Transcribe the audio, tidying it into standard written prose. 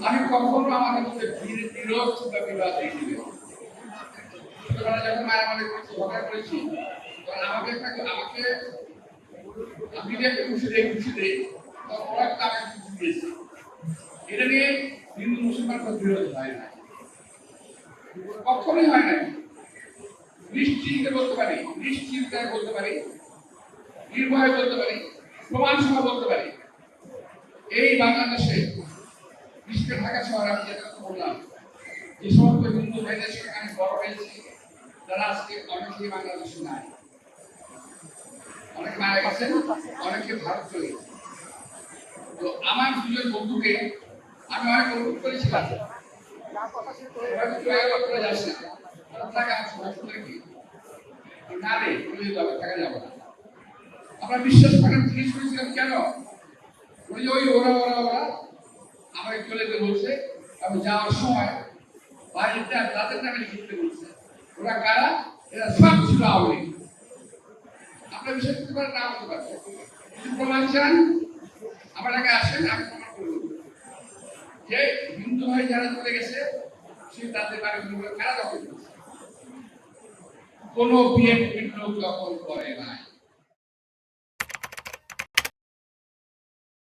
আমি কখনো আমাদের মধ্যে বিরোধ বা বিবাদ দেখিনি। যখন মারামারি করেছি, ঝগড়া করেছি, তখন আমাকে আমি যে খুশি দেই তখন ওরা তাকে খুশি দিয়েছে। এটা নিয়ে হিন্দু মুসলমান কোনো বিরোধ হয় না, কখনোই হয় না। নিশ্চিন্তে বলতে পারি, নিশ্চিন্তায় বলতে পারি, নির্ভয়ে বলতে পারি, প্রমাণ সহ বলতে পারি, এই বাংলাদেশে বিশেষ ঢাকা শহরে আমি যেটা বললাম, যে সমস্ত হিন্দু ভাইদের সঙ্গে আমি বড় হয়েছি, তারা আজকে অনেকেই বাংলাদেশে নাই, অনেকে মারা গেছেন, অনেকে ভারত চলে গেছে। তো আমার দুজন বন্ধুকে আমি অনেক অনুরোধ করেছিলাম, আমরা বিশ্বাস করেন জিজ্ঞেস করেছিলাম কেন, ওই ওরা আমাকে চলে যেতে বলছে, আমি যাওয়ার সময় বাড়িটা তাদের নামে লিখতে বলছে। ওরা কারা? এরা সব ছিল আওয়ামী লীগ। আপনারা বিশ্বাস করতে পারেন, না করতে পারেন, যদি প্রমাণ চান আমার আগে আসেন, আমি প্রমাণ করব যে হিন্দু ভাই যারা চলে গেছে সে তাদের বাড়িগুলো কারা দখল করেছে। কোন বিএনপির লোক দখল করে নাই।